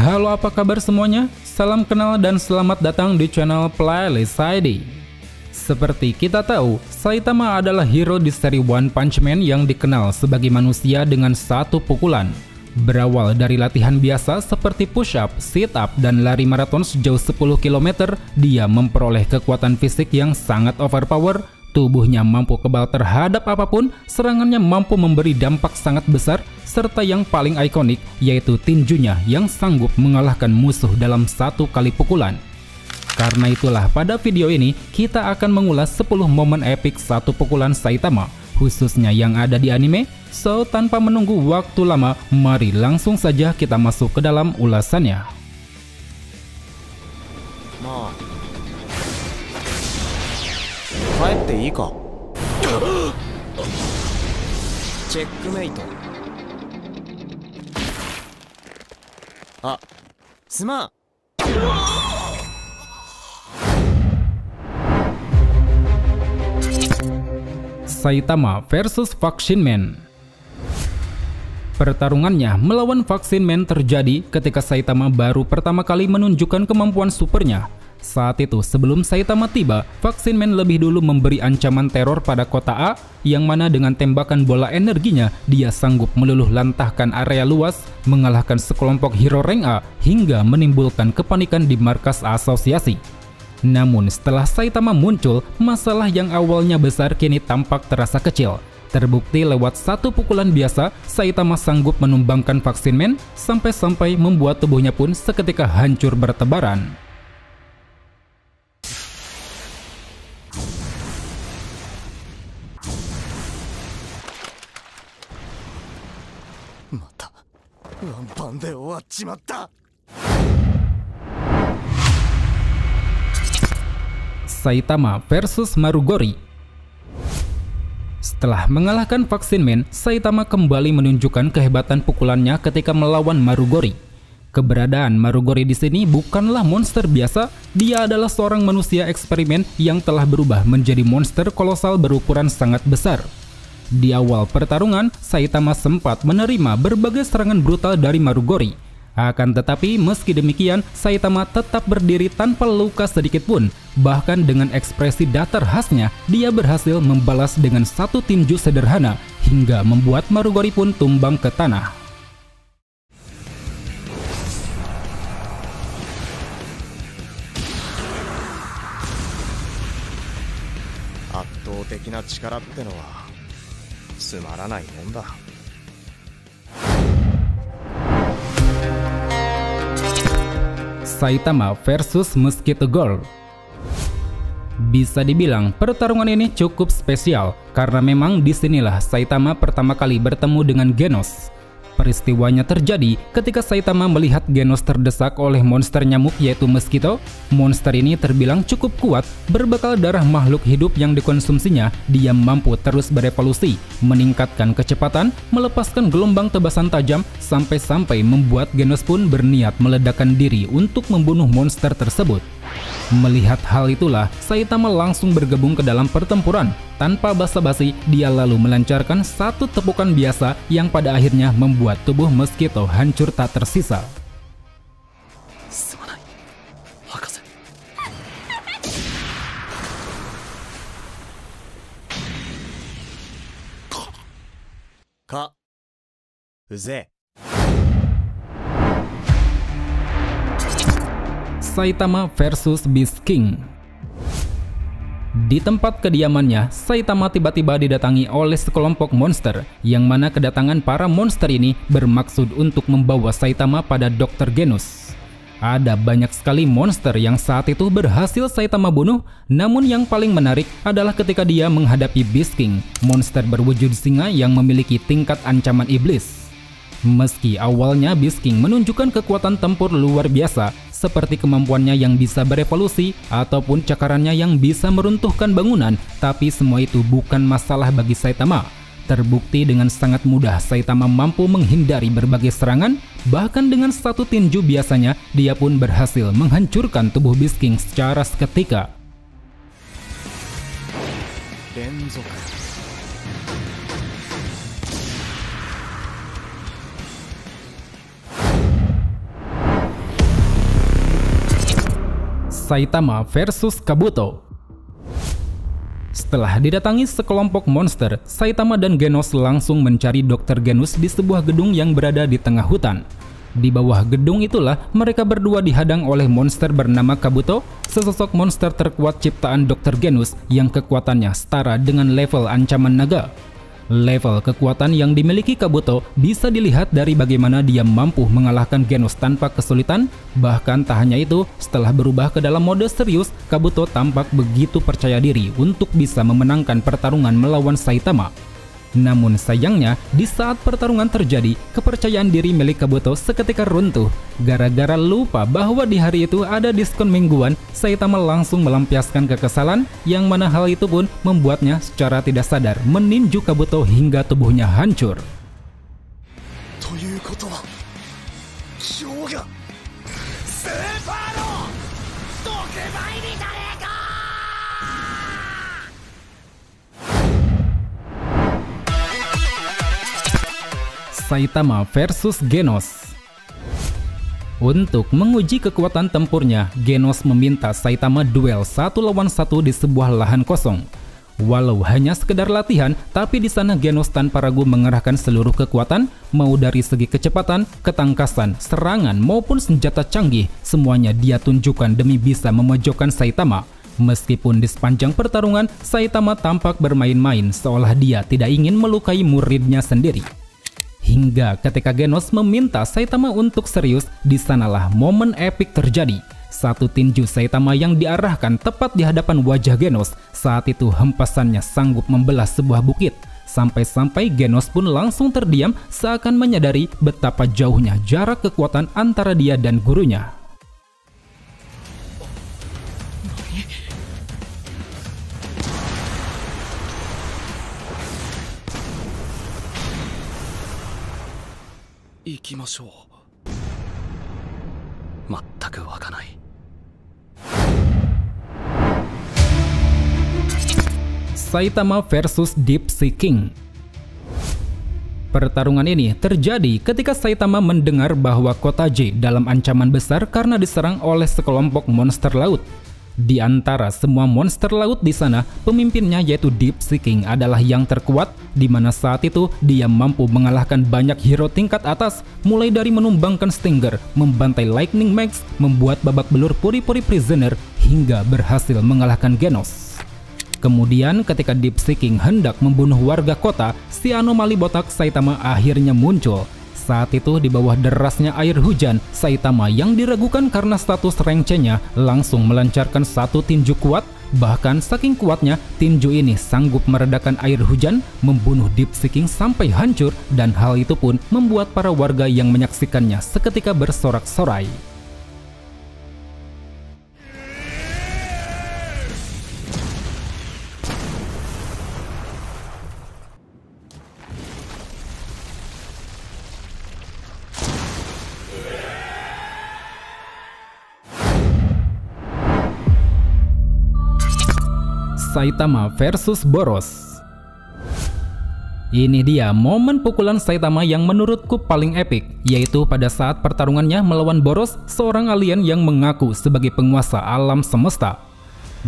Halo, apa kabar semuanya? Salam kenal dan selamat datang di channel Playlist ID. Seperti kita tahu, Saitama adalah hero di seri One Punch Man yang dikenal sebagai manusia dengan satu pukulan. Berawal dari latihan biasa seperti push up, sit up, dan lari maraton sejauh 10 km, dia memperoleh kekuatan fisik yang sangat overpower. Tubuhnya mampu kebal terhadap apapun, serangannya mampu memberi dampak sangat besar, serta yang paling ikonik yaitu tinjunya yang sanggup mengalahkan musuh dalam satu kali pukulan. Karena itulah pada video ini kita akan mengulas 10 momen epik satu pukulan Saitama, khususnya yang ada di anime. So tanpa menunggu waktu lama, mari langsung saja kita masuk ke dalam ulasannya. Saitama versus Vaccine Man. Pertarungannya melawan Vaccine Man terjadi ketika Saitama baru pertama kali menunjukkan kemampuan supernya. Saat itu, sebelum Saitama tiba, Vaccine Man lebih dulu memberi ancaman teror pada kota A, yang mana dengan tembakan bola energinya, dia sanggup meluluh lantahkan area luas, mengalahkan sekelompok hero rank A, hingga menimbulkan kepanikan di markas asosiasi. Namun setelah Saitama muncul, masalah yang awalnya besar kini tampak terasa kecil. Terbukti lewat satu pukulan biasa, Saitama sanggup menumbangkan Vaccine Man, sampai-sampai membuat tubuhnya pun seketika hancur bertebaran. Saitama versus Marugori. Setelah mengalahkan Vaccine Man, Saitama kembali menunjukkan kehebatan pukulannya ketika melawan Marugori. Keberadaan Marugori di sini bukanlah monster biasa, dia adalah seorang manusia eksperimen yang telah berubah menjadi monster kolosal berukuran sangat besar. Di awal pertarungan, Saitama sempat menerima berbagai serangan brutal dari Marugori. Akan tetapi meski demikian, Saitama tetap berdiri tanpa luka sedikit pun. Bahkan dengan ekspresi datar khasnya, dia berhasil membalas dengan satu tinju sederhana hingga membuat Marugori pun tumbang ke tanah. Saitama versus Mosquito Girl. Bisa dibilang pertarungan ini cukup spesial karena memang disinilah Saitama pertama kali bertemu dengan Genos. Peristiwanya terjadi ketika Saitama melihat Genos terdesak oleh monster nyamuk yaitu Mosquito. Monster ini terbilang cukup kuat, berbekal darah makhluk hidup yang dikonsumsinya, dia mampu terus berevolusi, meningkatkan kecepatan, melepaskan gelombang tebasan tajam, sampai-sampai membuat Genos pun berniat meledakkan diri untuk membunuh monster tersebut. Melihat hal itulah, Saitama langsung bergabung ke dalam pertempuran. Tanpa basa-basi, dia lalu melancarkan satu tepukan biasa yang pada akhirnya membuat tubuh Mosquito hancur tak tersisa. Saitama versus Beast King. Di tempat kediamannya, Saitama tiba-tiba didatangi oleh sekelompok monster, yang mana kedatangan para monster ini bermaksud untuk membawa Saitama pada Dr. Genos. Ada banyak sekali monster yang saat itu berhasil Saitama bunuh, namun yang paling menarik adalah ketika dia menghadapi Beast King, monster berwujud singa yang memiliki tingkat ancaman iblis. Meski awalnya Beast King menunjukkan kekuatan tempur luar biasa, seperti kemampuannya yang bisa berevolusi ataupun cakarannya yang bisa meruntuhkan bangunan, tapi semua itu bukan masalah bagi Saitama. Terbukti dengan sangat mudah Saitama mampu menghindari berbagai serangan, bahkan dengan satu tinju biasanya dia pun berhasil menghancurkan tubuh Beast King secara seketika. Saitama versus Kabuto. Setelah didatangi sekelompok monster, Saitama dan Genos langsung mencari Dr. Genus di sebuah gedung yang berada di tengah hutan. Di bawah gedung itulah mereka berdua dihadang oleh monster bernama Kabuto, sesosok monster terkuat ciptaan Dr. Genus yang kekuatannya setara dengan level ancaman naga. Level kekuatan yang dimiliki Kabuto bisa dilihat dari bagaimana dia mampu mengalahkan Genos tanpa kesulitan. Bahkan tak hanya itu, setelah berubah ke dalam mode serius, Kabuto tampak begitu percaya diri untuk bisa memenangkan pertarungan melawan Saitama. Namun sayangnya, di saat pertarungan terjadi, kepercayaan diri milik Kabuto seketika runtuh. Gara-gara lupa bahwa di hari itu ada diskon mingguan, Saitama langsung melampiaskan kekesalan, yang mana hal itu pun membuatnya secara tidak sadar meninju Kabuto hingga tubuhnya hancur. Saitama versus Genos. Untuk menguji kekuatan tempurnya, Genos meminta Saitama duel 1 lawan 1 di sebuah lahan kosong. Walau hanya sekedar latihan, tapi di sana Genos tanpa ragu mengerahkan seluruh kekuatan, mau dari segi kecepatan, ketangkasan, serangan maupun senjata canggih, semuanya dia tunjukkan demi bisa memojokkan Saitama. Meskipun di sepanjang pertarungan, Saitama tampak bermain-main seolah dia tidak ingin melukai muridnya sendiri. Hingga ketika Genos meminta Saitama untuk serius, di sanalah momen epik terjadi. Satu tinju Saitama yang diarahkan tepat di hadapan wajah Genos. Saat itu hempasannya sanggup membelah sebuah bukit. Sampai-sampai Genos pun langsung terdiam seakan menyadari betapa jauhnya jarak kekuatan antara dia dan gurunya. Saitama versus Deep Sea King. Pertarungan ini terjadi ketika Saitama mendengar bahwa kota J dalam ancaman besar karena diserang oleh sekelompok monster laut. Di antara semua monster laut di sana, pemimpinnya yaitu Deep Sea King adalah yang terkuat, di mana saat itu dia mampu mengalahkan banyak hero tingkat atas, mulai dari menumbangkan Stinger, membantai Lightning Max, membuat babak belur puri-puri prisoner, hingga berhasil mengalahkan Genos. Kemudian ketika Deep Sea King hendak membunuh warga kota, si anomali botak Saitama akhirnya muncul. Saat itu di bawah derasnya air hujan, Saitama yang diragukan karena status rank C-nya langsung melancarkan satu tinju kuat. Bahkan saking kuatnya, tinju ini sanggup meredakan air hujan, membunuh Deep Sea King sampai hancur, dan hal itu pun membuat para warga yang menyaksikannya seketika bersorak-sorai. Saitama versus Boros. Ini dia momen pukulan Saitama yang menurutku paling epik, yaitu pada saat pertarungannya melawan Boros, seorang alien yang mengaku sebagai penguasa alam semesta.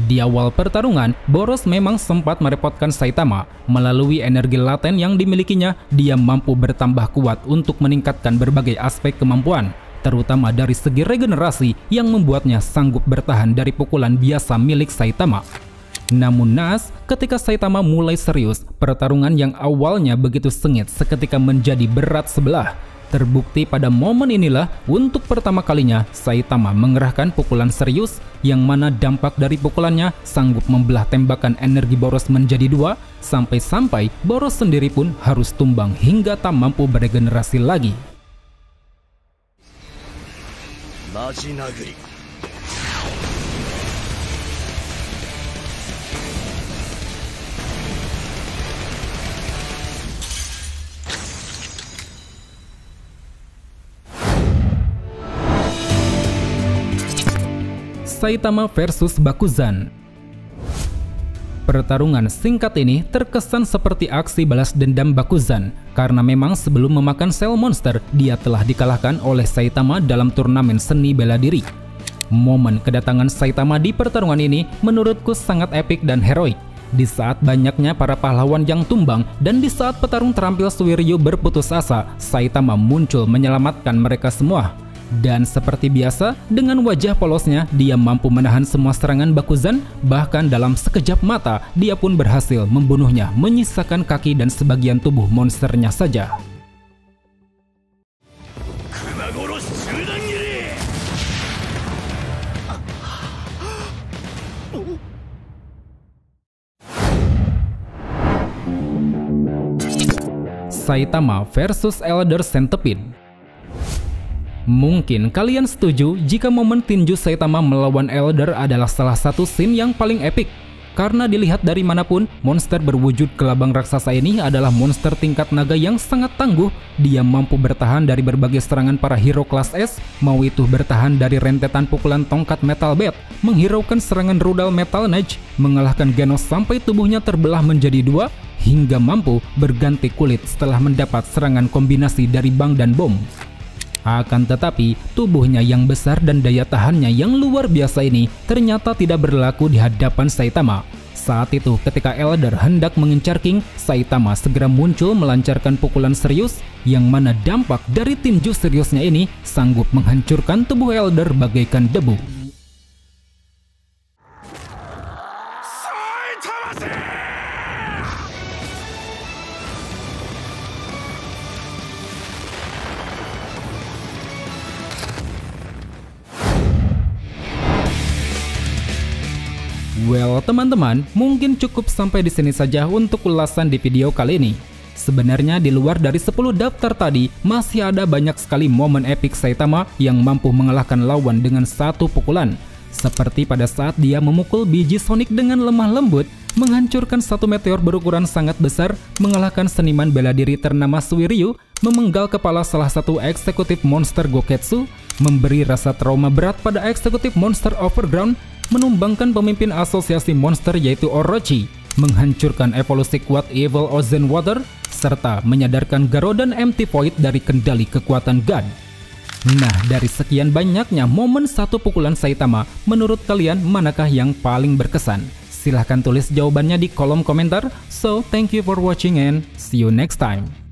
Di awal pertarungan, Boros memang sempat merepotkan Saitama. Melalui energi laten yang dimilikinya, dia mampu bertambah kuat untuk meningkatkan berbagai aspek kemampuan, terutama dari segi regenerasi yang membuatnya sanggup bertahan dari pukulan biasa milik Saitama. Namun naas, ketika Saitama mulai serius, pertarungan yang awalnya begitu sengit seketika menjadi berat sebelah. Terbukti pada momen inilah untuk pertama kalinya Saitama mengerahkan pukulan serius, yang mana dampak dari pukulannya sanggup membelah tembakan energi Boros menjadi dua, sampai-sampai Boros sendiri pun harus tumbang hingga tak mampu beregenerasi lagi. Saitama versus Bakuzan. Pertarungan singkat ini terkesan seperti aksi balas dendam Bakuzan, karena memang sebelum memakan sel monster, dia telah dikalahkan oleh Saitama dalam turnamen seni bela diri. Momen kedatangan Saitama di pertarungan ini menurutku sangat epik dan heroik. Di saat banyaknya para pahlawan yang tumbang dan di saat petarung terampil Suiryu berputus asa, Saitama muncul menyelamatkan mereka semua. Dan seperti biasa, dengan wajah polosnya, dia mampu menahan semua serangan Bakuzan, bahkan dalam sekejap mata, dia pun berhasil membunuhnya, menyisakan kaki dan sebagian tubuh monsternya saja. Saitama versus Elder Centipede. Mungkin kalian setuju jika momen tinju Saitama melawan Elder adalah salah satu scene yang paling epik. Karena dilihat dari manapun, monster berwujud kelabang raksasa ini adalah monster tingkat naga yang sangat tangguh. Dia mampu bertahan dari berbagai serangan para hero kelas S, mau itu bertahan dari rentetan pukulan tongkat Metal Bat, menghiraukan serangan rudal Metal Knight, mengalahkan Genos sampai tubuhnya terbelah menjadi dua, hingga mampu berganti kulit setelah mendapat serangan kombinasi dari bang dan bom. Akan tetapi, tubuhnya yang besar dan daya tahannya yang luar biasa ini ternyata tidak berlaku di hadapan Saitama. Saat itu, ketika Elder hendak mengincar King, Saitama segera muncul melancarkan pukulan serius, yang mana dampak dari tinju seriusnya ini sanggup menghancurkan tubuh Elder bagaikan debu. Well, teman-teman, mungkin cukup sampai di sini saja untuk ulasan di video kali ini. Sebenarnya di luar dari 10 daftar tadi, masih ada banyak sekali momen epik Saitama yang mampu mengalahkan lawan dengan satu pukulan. Seperti pada saat dia memukul biji Sonic dengan lemah lembut, menghancurkan satu meteor berukuran sangat besar, mengalahkan seniman bela diri ternama Suiryu, memenggal kepala salah satu eksekutif monster Goketsu, memberi rasa trauma berat pada eksekutif monster Overground, menumbangkan pemimpin asosiasi monster yaitu Orochi, menghancurkan evolusi kuat Evil Ocean Water, serta menyadarkan Garo dan Empty Void dari kendali kekuatan God. Nah, dari sekian banyaknya momen satu pukulan Saitama, menurut kalian manakah yang paling berkesan? Silahkan tulis jawabannya di kolom komentar. So, thank you for watching and see you next time.